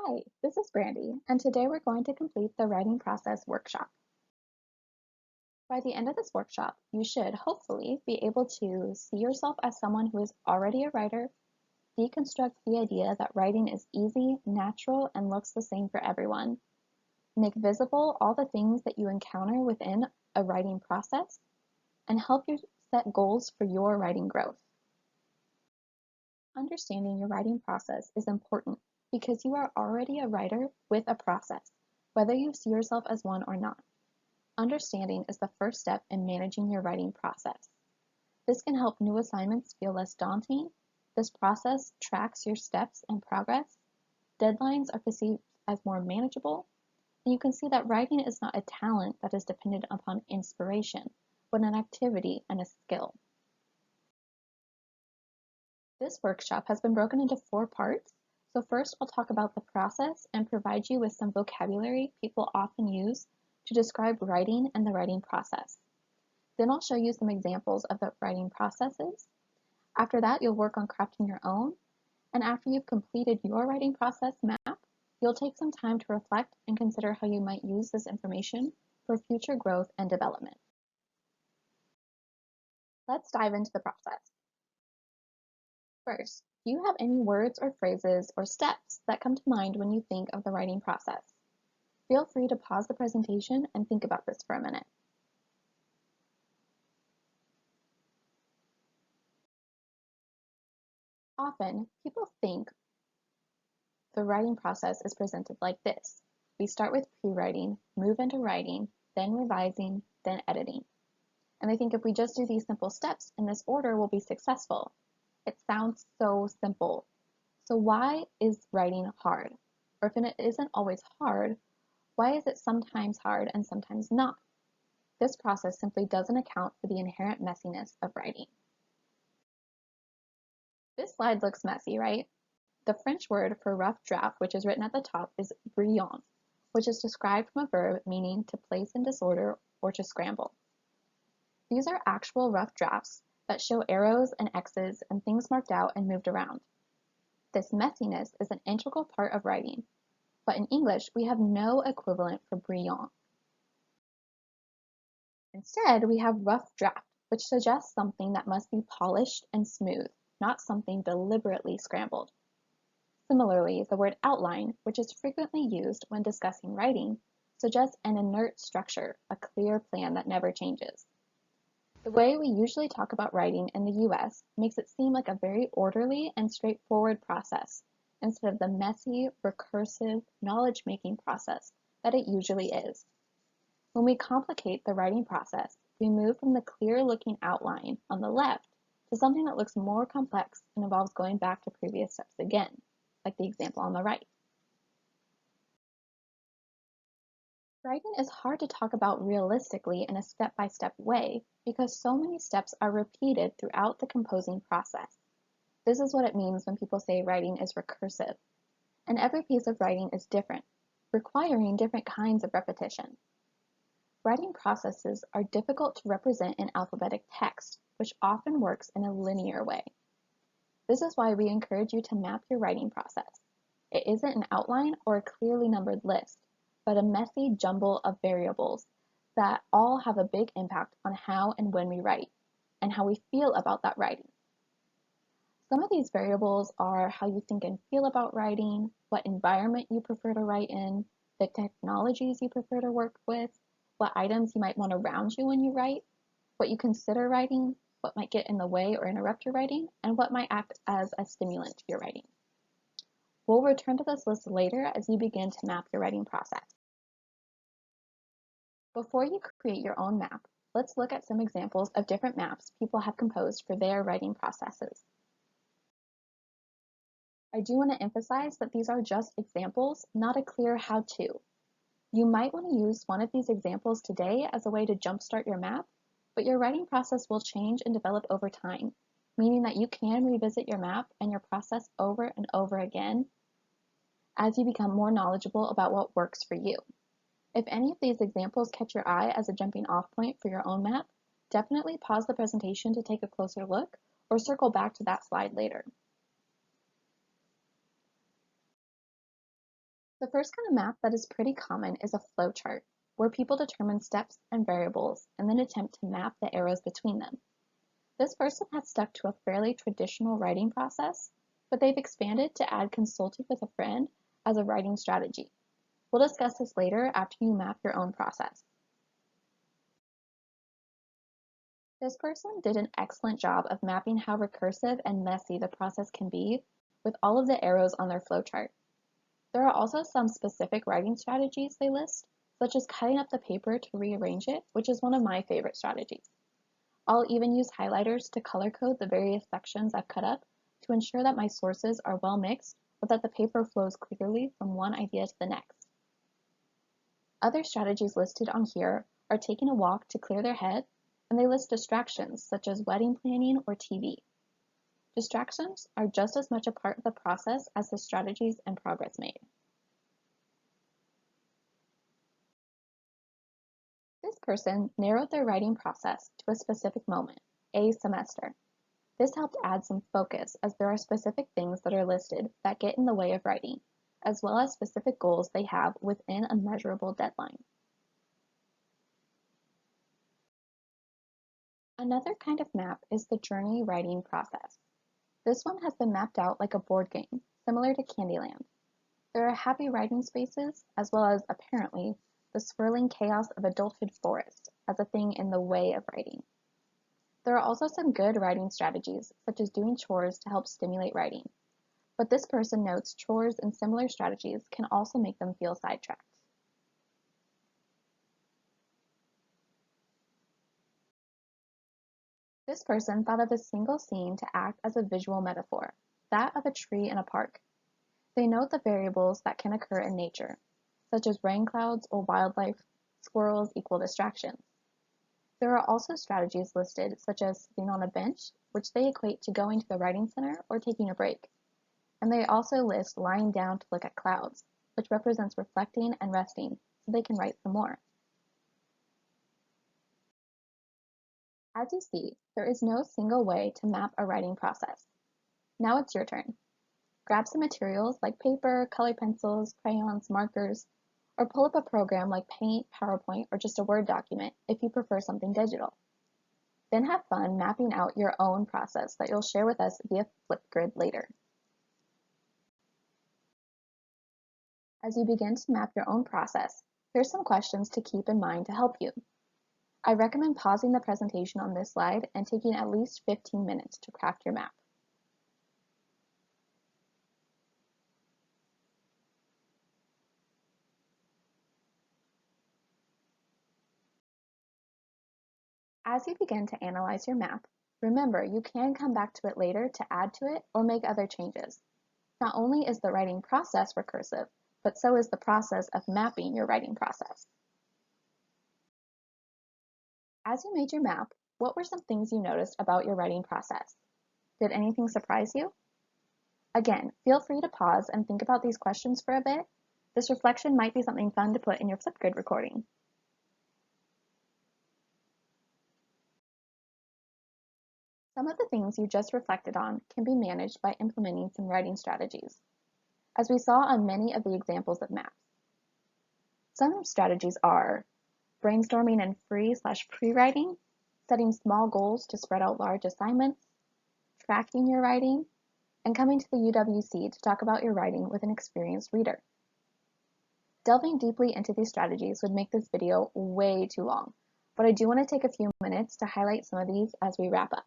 Hi, this is Brandy, and today we're going to complete the writing process workshop. By the end of this workshop, you should hopefully be able to see yourself as someone who is already a writer, deconstruct the idea that writing is easy, natural, and looks the same for everyone, make visible all the things that you encounter within a writing process, and help you set goals for your writing growth. Understanding your writing process is important because you are already a writer with a process, whether you see yourself as one or not. Understanding is the first step in managing your writing process. This can help new assignments feel less daunting. This process tracks your steps and progress. Deadlines are perceived as more manageable, and you can see that writing is not a talent that is dependent upon inspiration, but an activity and a skill. This workshop has been broken into 4 parts. So first, I'll talk about the process and provide you with some vocabulary people often use to describe writing and the writing process. Then I'll show you some examples of the writing processes. After that, you'll work on crafting your own. And after you've completed your writing process map, you'll take some time to reflect and consider how you might use this information for future growth and development. Let's dive into the process. First, do you have any words or phrases or steps that come to mind when you think of the writing process? Feel free to pause the presentation and think about this for a minute. Often, people think the writing process is presented like this. We start with pre-writing, move into writing, then revising, then editing. And they think if we just do these simple steps in this order, we'll be successful. It sounds so simple. So why is writing hard? Or if it isn't always hard, why is it sometimes hard and sometimes not? This process simply doesn't account for the inherent messiness of writing. This slide looks messy, right? The French word for rough draft, which is written at the top, is brouillon, which is described from a verb meaning to place in disorder or to scramble. These are actual rough drafts that show arrows and X's and things marked out and moved around. This messiness is an integral part of writing, but in English we have no equivalent for brouillon. Instead, we have rough draft, which suggests something that must be polished and smooth, not something deliberately scrambled. Similarly, the word outline, which is frequently used when discussing writing, suggests an inert structure, a clear plan that never changes. The way we usually talk about writing in the US makes it seem like a very orderly and straightforward process, instead of the messy, recursive, knowledge-making process that it usually is. When we complicate the writing process, we move from the clear-looking outline on the left to something that looks more complex and involves going back to previous steps again, like the example on the right. Writing is hard to talk about realistically in a step-by-step way because so many steps are repeated throughout the composing process. This is what it means when people say writing is recursive. And every piece of writing is different, requiring different kinds of repetition. Writing processes are difficult to represent in alphabetic text, which often works in a linear way. This is why we encourage you to map your writing process. It isn't an outline or a clearly numbered list, but a messy jumble of variables that all have a big impact on how and when we write, and how we feel about that writing. Some of these variables are how you think and feel about writing, what environment you prefer to write in, the technologies you prefer to work with, what items you might want around you when you write, what you consider writing, what might get in the way or interrupt your writing, and what might act as a stimulant to your writing. We'll return to this list later as you begin to map your writing process. Before you create your own map, let's look at some examples of different maps people have composed for their writing processes. I do want to emphasize that these are just examples, not a clear how-to. You might want to use one of these examples today as a way to jumpstart your map, but your writing process will change and develop over time, meaning that you can revisit your map and your process over and over again as you become more knowledgeable about what works for you. If any of these examples catch your eye as a jumping off point for your own map, definitely pause the presentation to take a closer look or circle back to that slide later. The first kind of map that is pretty common is a flowchart, where people determine steps and variables and then attempt to map the arrows between them. This person has stuck to a fairly traditional writing process, but they've expanded to add consulted with a friend as a writing strategy. We'll discuss this later after you map your own process. This person did an excellent job of mapping how recursive and messy the process can be with all of the arrows on their flowchart. There are also some specific writing strategies they list, such as cutting up the paper to rearrange it, which is one of my favorite strategies. I'll even use highlighters to color code the various sections I've cut up to ensure that my sources are well mixed, but that the paper flows clearly from one idea to the next. Other strategies listed on here are taking a walk to clear their head, and they list distractions such as wedding planning or TV. Distractions are just as much a part of the process as the strategies and progress made. This person narrowed their writing process to a specific moment, a semester. This helped add some focus as there are specific things that are listed that get in the way of writing, as well as specific goals they have within a measurable deadline. Another kind of map is the journey writing process. This one has been mapped out like a board game, similar to Candyland. There are happy writing spaces, as well as, apparently, the swirling chaos of adulthood forest as a thing in the way of writing. There are also some good writing strategies, such as doing chores to help stimulate writing, but this person notes chores and similar strategies can also make them feel sidetracked. This person thought of a single scene to act as a visual metaphor, that of a tree in a park. They note the variables that can occur in nature, such as rain clouds or wildlife, squirrels equal distractions. There are also strategies listed such as sitting on a bench, which they equate to going to the writing center or taking a break. And they also list lying down to look at clouds, which represents reflecting and resting, so they can write some more. As you see, there is no single way to map a writing process. Now it's your turn. Grab some materials like paper, colored pencils, crayons, markers, or pull up a program like Paint, PowerPoint, or just a Word document if you prefer something digital. Then have fun mapping out your own process that you'll share with us via Flipgrid later. As you begin to map your own process, here's some questions to keep in mind to help you. I recommend pausing the presentation on this slide and taking at least 15 minutes to craft your map. As you begin to analyze your map, remember you can come back to it later to add to it or make other changes. Not only is the writing process recursive, but so is the process of mapping your writing process. As you made your map, what were some things you noticed about your writing process? Did anything surprise you? Again, feel free to pause and think about these questions for a bit. This reflection might be something fun to put in your Flipgrid recording. Some of the things you just reflected on can be managed by implementing some writing strategies, as we saw on many of the examples of maps. Some strategies are brainstorming and free/pre-writing, setting small goals to spread out large assignments, tracking your writing, and coming to the UWC to talk about your writing with an experienced reader. Delving deeply into these strategies would make this video way too long, but I do want to take a few minutes to highlight some of these as we wrap up.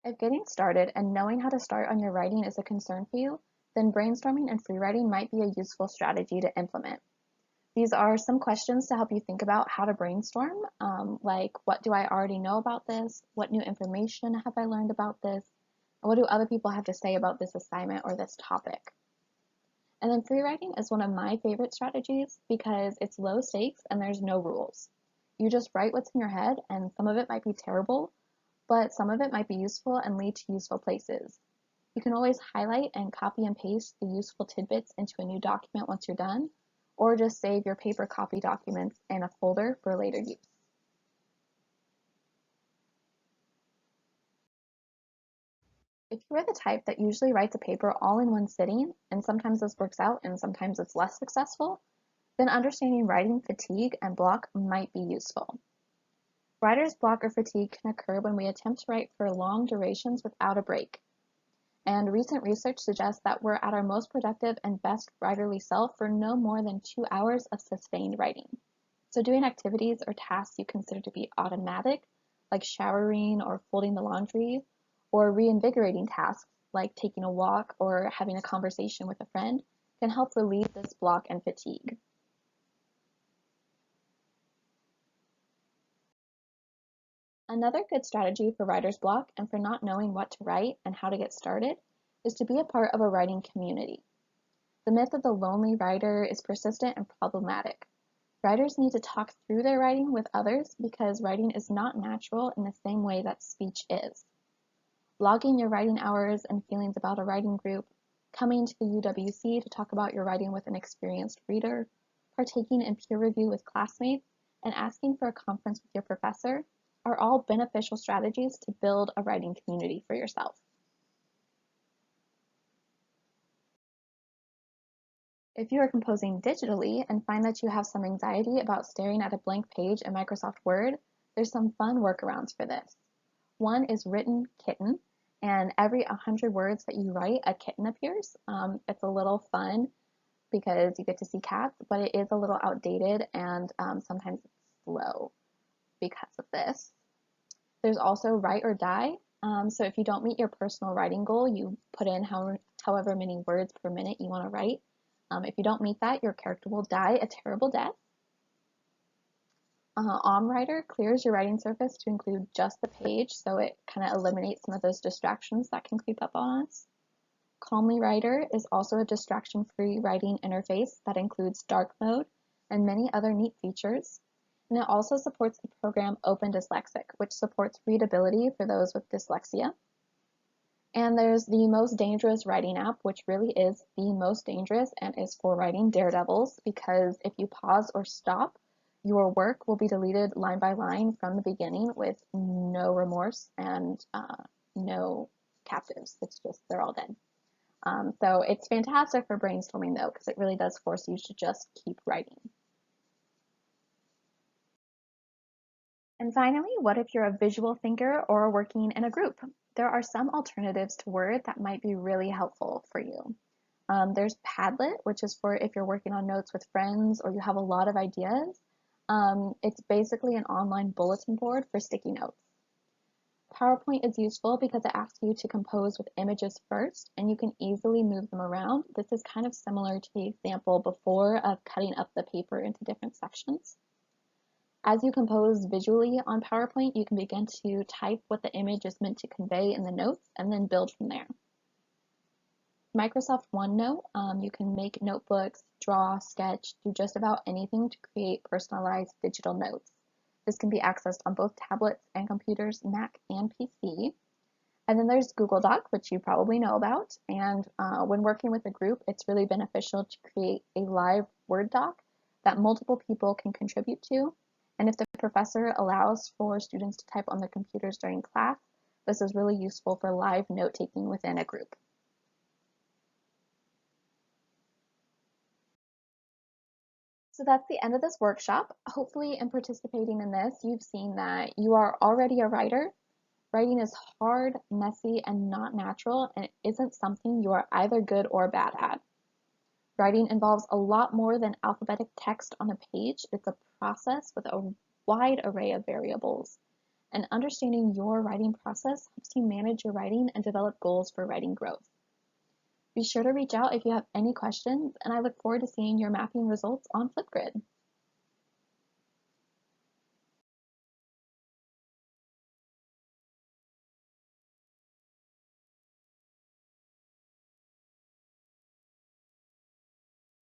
If getting started and knowing how to start on your writing is a concern for you, then brainstorming and free writing might be a useful strategy to implement. These are some questions to help you think about how to brainstorm, like what do I already know about this? What new information have I learned about this? And what do other people have to say about this assignment or this topic? And then free writing is one of my favorite strategies because it's low stakes and there's no rules. You just write what's in your head, and some of it might be terrible, but some of it might be useful and lead to useful places. You can always highlight and copy and paste the useful tidbits into a new document once you're done, or just save your paper copy documents in a folder for later use. If you are the type that usually writes a paper all in one sitting, and sometimes this works out and sometimes it's less successful, then understanding writing fatigue and block might be useful. Writer's block or fatigue can occur when we attempt to write for long durations without a break. And recent research suggests that we're at our most productive and best writerly self for no more than 2 hours of sustained writing. So doing activities or tasks you consider to be automatic, like showering or folding the laundry, or reinvigorating tasks like taking a walk or having a conversation with a friend, can help relieve this block and fatigue. Another good strategy for writer's block and for not knowing what to write and how to get started is to be a part of a writing community. The myth of the lonely writer is persistent and problematic. Writers need to talk through their writing with others because writing is not natural in the same way that speech is. Logging your writing hours and feelings about a writing group, coming to the UWC to talk about your writing with an experienced reader, partaking in peer review with classmates, and asking for a conference with your professor are all beneficial strategies to build a writing community for yourself. If you are composing digitally and find that you have some anxiety about staring at a blank page in Microsoft Word, there's some fun workarounds for this. One is written kitten, and every 100 words that you write, a kitten appears. It's a little fun because you get to see cats, but it is a little outdated and sometimes it's slow because of this. There's also write or die. So if you don't meet your personal writing goal, you put in however many words per minute you want to write. If you don't meet that, your character will die a terrible death. OmWriter clears your writing surface to include just the page, so it kind of eliminates some of those distractions that can creep up on us. Calmly Writer is also a distraction-free writing interface that includes dark mode and many other neat features. And it also supports the program Open Dyslexic, which supports readability for those with dyslexia. And there's the Most Dangerous Writing app, which really is the most dangerous and is for writing daredevils, because if you pause or stop, your work will be deleted line by line from the beginning with no remorse and no captives. It's just, they're all dead. So it's fantastic for brainstorming though, because it really does force you to just keep writing. And finally, what if you're a visual thinker or working in a group? There are some alternatives to Word that might be really helpful for you. There's Padlet, which is for if you're working on notes with friends or you have a lot of ideas. It's basically an online bulletin board for sticky notes. PowerPoint is useful because it asks you to compose with images first, and you can easily move them around. This is kind of similar to the example before of cutting up the paper into different sections. As you compose visually on PowerPoint, you can begin to type what the image is meant to convey in the notes and then build from there. Microsoft OneNote, you can make notebooks, draw, sketch, do just about anything to create personalized digital notes. This can be accessed on both tablets and computers, Mac and PC. And then there's Google Doc, which you probably know about. And when working with a group, it's really beneficial to create a live Word doc that multiple people can contribute to. And if the professor allows for students to type on their computers during class, this is really useful for live note-taking within a group. So that's the end of this workshop. Hopefully in participating in this, you've seen that you are already a writer. Writing is hard, messy, and not natural, and it isn't something you are either good or bad at. Writing involves a lot more than alphabetic text on a page. It's a process with a wide array of variables. And understanding your writing process helps you manage your writing and develop goals for writing growth. Be sure to reach out if you have any questions, and I look forward to seeing your mapping results on Flipgrid.